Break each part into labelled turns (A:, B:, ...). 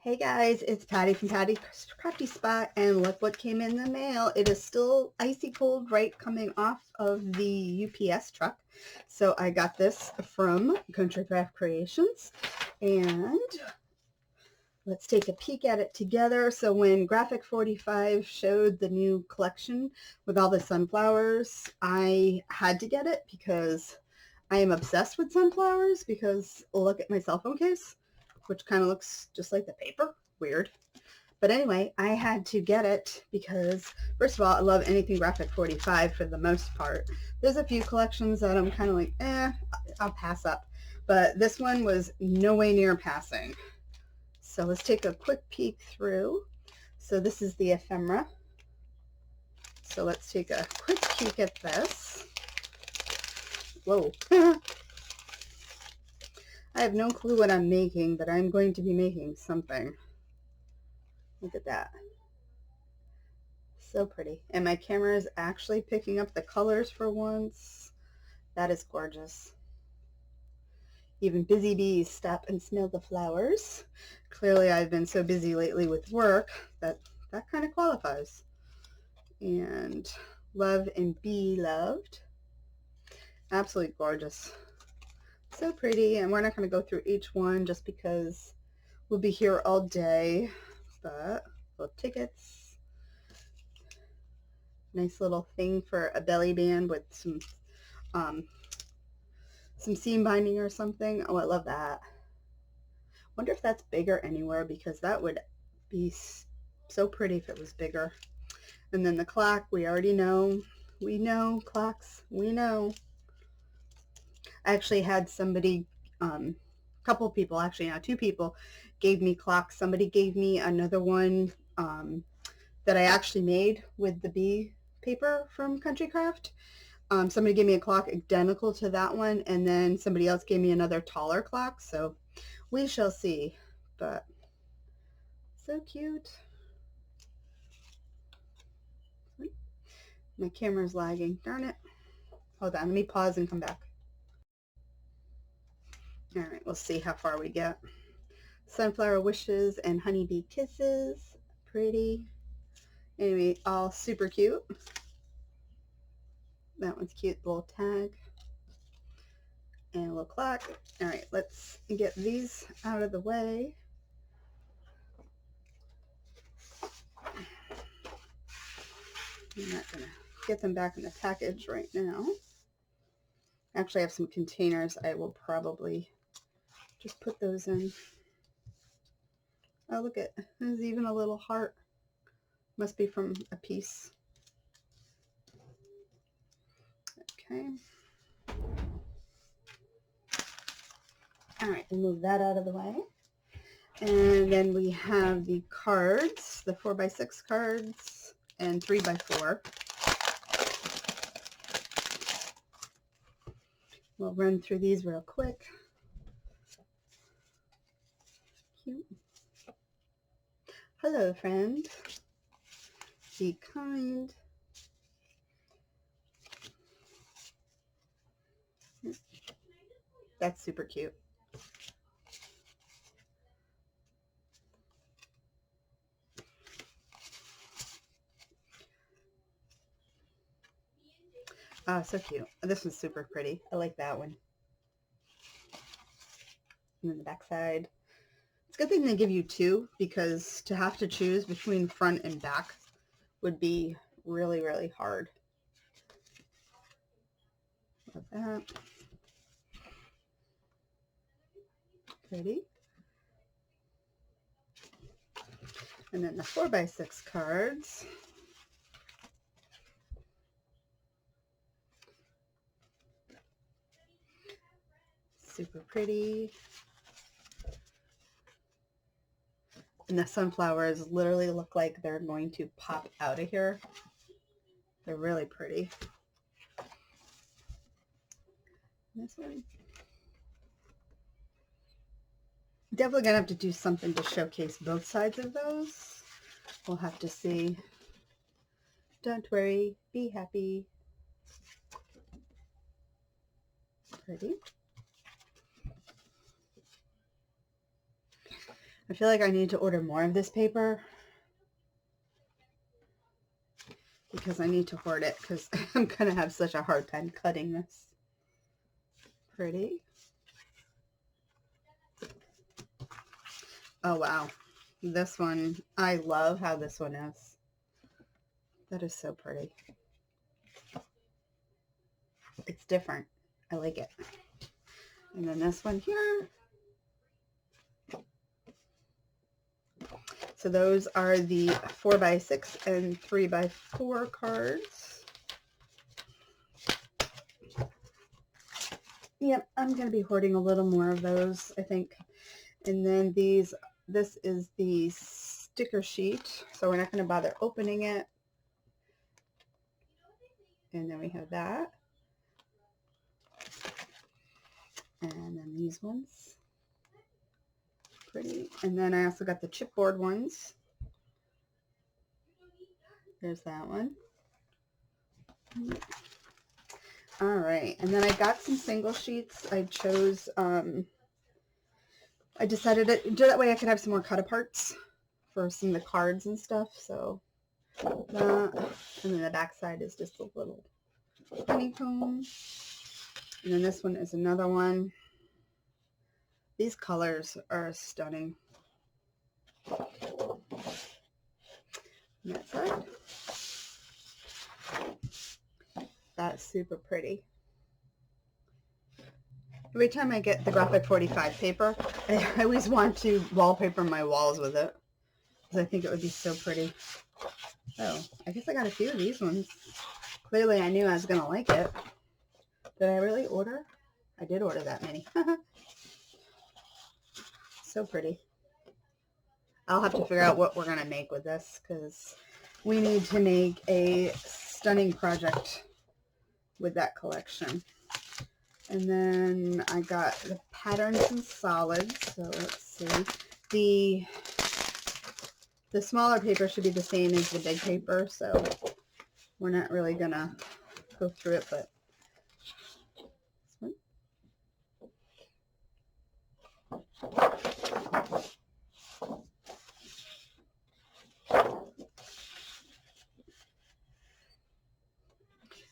A: Hey guys, it's Patty from Patty Crafty Spot, and look what came in the mail. It is still icy cold, right, coming off of the UPS truck. So I got this from Country Craft Creations, and let's take a peek at it together. So when Graphic 45 showed the new collection with all the sunflowers, I had to get it because I am obsessed with sunflowers. Because look at my cell phone case, which kind of looks just like the paper. Weird. But anyway, I had to get it because, first of all, I love anything Graphic 45 for the most part. There's a few collections that I'm kind of like, I'll pass up. But this one was no way near passing. So let's take a quick peek through. So this is the ephemera. So let's take a quick peek at this. Whoa. I have no clue what I'm making, but I'm going to be making something. Look at that. So pretty. And my camera is actually picking up the colors for once. That is gorgeous. Even busy bees stop and smell the flowers. Clearly I've been so busy lately with work that that kind of qualifies. And love and be loved. Absolutely gorgeous. So pretty. And we're not going to go through each one just because we'll be here all day. But little tickets. Nice little thing for a belly band with some seam binding or something. Oh, I love that. Wonder if that's bigger anywhere, because that would be so pretty if it was bigger. And then the clock, we already know. We know clocks. We know. I actually had somebody, couple people, actually now two people, gave me clocks. Somebody gave me another one that I actually made with the bee paper from Country Craft. Somebody gave me a clock identical to that one, and then somebody else gave me another taller clock. So we shall see. But so cute. My camera's lagging. Darn it. Hold on. Let me pause and come back. All right. We'll see how far we get. Sunflower wishes and honeybee kisses. Pretty. Anyway, all super cute. That one's cute. Little tag. And a little clock. All right. Let's get these out of the way. I'm not going to get them back in the package right now. Actually, I have some containers. I will probably just put those in. Oh, look at, there's even a little heart. Must be from a piece. Okay. All right, we'll move that out of the way. And then we have the cards, the 4x6 cards and 3x4. We'll run through these real quick. Cute. Hello, friend. Be kind. That's super cute. Oh, so cute. This one's super pretty. I like that one. And then the back side. It's a good thing they give you two, because to have to choose between front and back would be really, really hard. Love that. Pretty. And then the 4x6 cards. Super pretty. And the sunflowers literally look like they're going to pop out of here. They're really pretty. This one. Definitely gonna have to do something to showcase both sides of those. We'll have to see. Don't worry, be happy. Pretty. I feel like I need to order more of this paper because I need to hoard it because I'm going to have such a hard time cutting this. Pretty. Oh, wow. This one, I love how this one is. That is so pretty. It's different. I like it. And then this one here. So those are the 4x6 and 3x4 cards. Yep, I'm going to be hoarding a little more of those, I think. And then this is the sticker sheet. So we're not going to bother opening it. And then we have that. And then these ones. Pretty. And then I also got the chipboard ones. There's that one. All right. And then I got some single sheets. I chose, I decided to do that way I could have some more cut aparts for some of the cards and stuff. So that, and then the back side is just a little honeycomb. And then this one is another one. These colors are stunning. And that side. That's super pretty. Every time I get the graphic 45 paper, I always want to wallpaper my walls with it because I think it would be so pretty. Oh, I guess I got a few of these ones. Clearly I knew I was going to like it. Did I really order? I did order that many. So pretty. I'll have to figure out what we're going to make with this because we need to make a stunning project with that collection. And then I got the patterns and solids. So let's see. The smaller paper should be the same as the big paper. So we're not really going to go through it, but this one.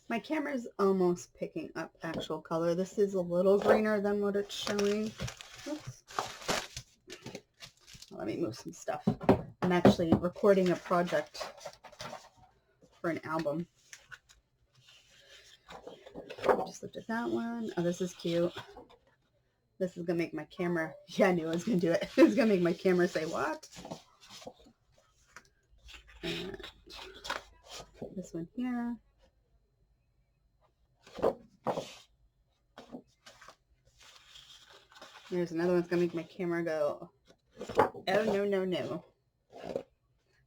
A: My camera's almost picking up actual color. This is a little greener than what it's showing. Oops. Let me move some stuff. I'm actually recording a project for an album. Just looked at that one. Oh, this is cute. This is going to make my camera. Yeah, I knew I was going to do it. It's going to make my camera say, what? And this one here. There's another one's going to make my camera go, oh, no, no, no.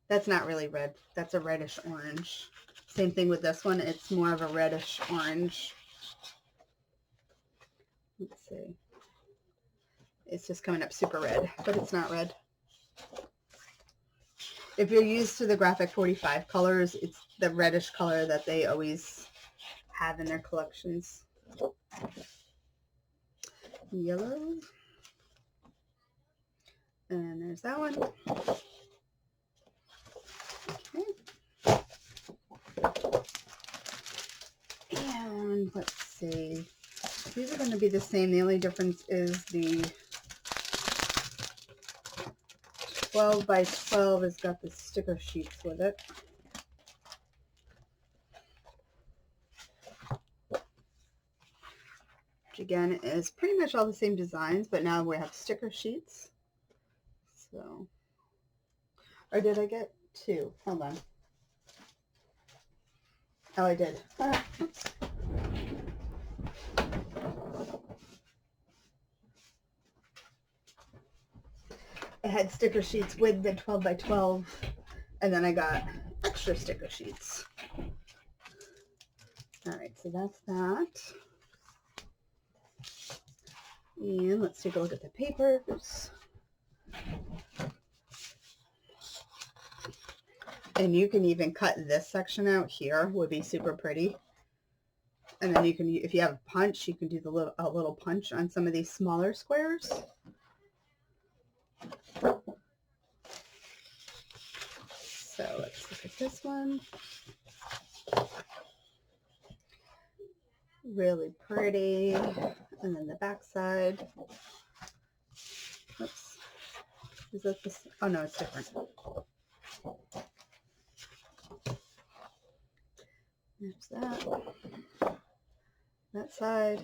A: That's not really red. That's a reddish orange. Same thing with this one. It's more of a reddish orange. Let's see. It's just coming up super red, but it's not red. If you're used to the graphic 45 colors, it's the reddish color that they always have in their collections. Yellow. And there's that one. Okay. And let's see. These are going to be the same. The only difference is the 12 by 12 has got the sticker sheets with it. Which again is pretty much all the same designs, but now we have sticker sheets. So, or did I get two? Hold on. Oh, I did. Oops. I had sticker sheets with the 12 by 12, and then I got extra sticker sheets. All right, so that's that. And let's take a look at the papers. And you can even cut this section out here, would be super pretty. And then you can, if you have a punch, you can do a little punch on some of these smaller squares. So let's look at this one. Really pretty. And then the back side. Oops. Is that this? Oh no, it's different. There's that side.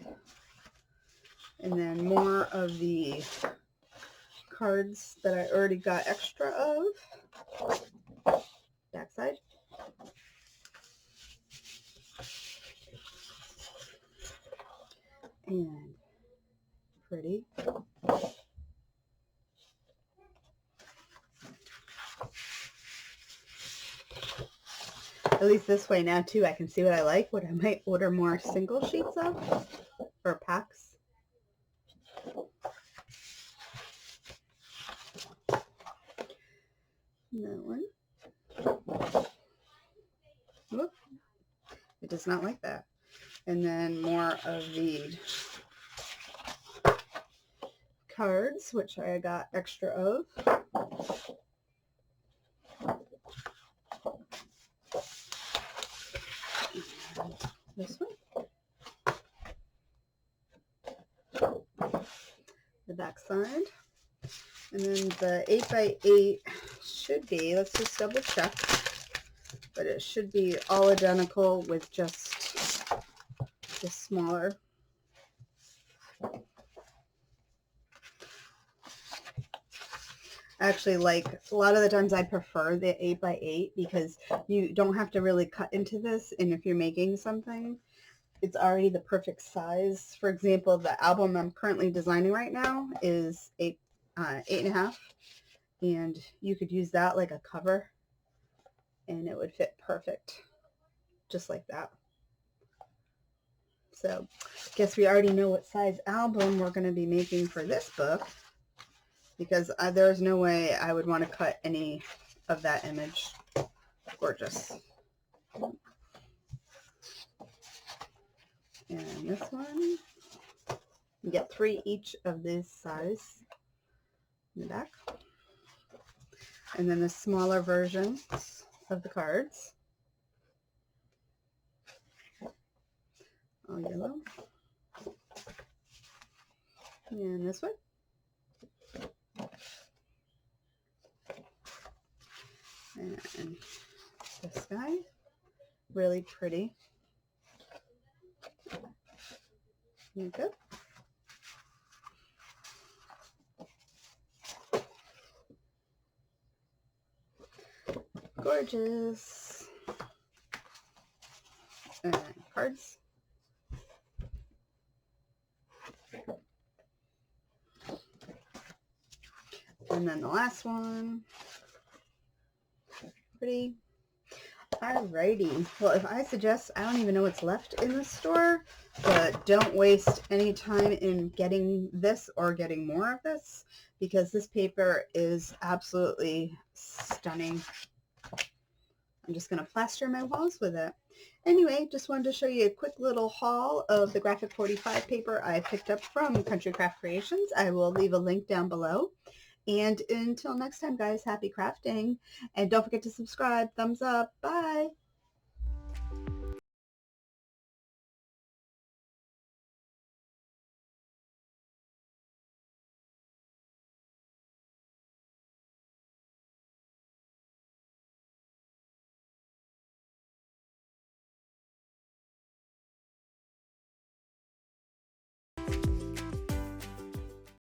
A: And then more of the cards that I already got extra of. Back side. And pretty. At least this way now too, I can see what I like, what I might order more single sheets of, or packs. And that one. Whoop. It does not like that. And then more of the cards, which I got extra of. This one. The back side. And then the 8x8 should be, let's just double check, but it should be all identical with just the smaller. Actually, like a lot of the times I prefer the 8x8 because you don't have to really cut into this, and if you're making something, it's already the perfect size. For example, the album I'm currently designing right now is 8.5, and you could use that like a cover and it would fit perfect just like that. So guess we already know what size album we're going to be making for this book, because there's no way I would want to cut any of that image. Gorgeous. And this one, you get 3 each of this size in the back. And then the smaller versions of the cards. All yellow. And this one. And this guy, really pretty. There you go. Gorgeous. And cards. And then the last one. Pretty. Alrighty. Well, if I suggest, I don't even know what's left in the store, but don't waste any time in getting this or getting more of this, because this paper is absolutely stunning. I'm just going to plaster my walls with it. Anyway, just wanted to show you a quick little haul of the Graphic 45 paper I picked up from Country Craft Creations. I will leave a link down below. And until next time, guys, happy crafting. And don't forget to subscribe. Thumbs up. Bye.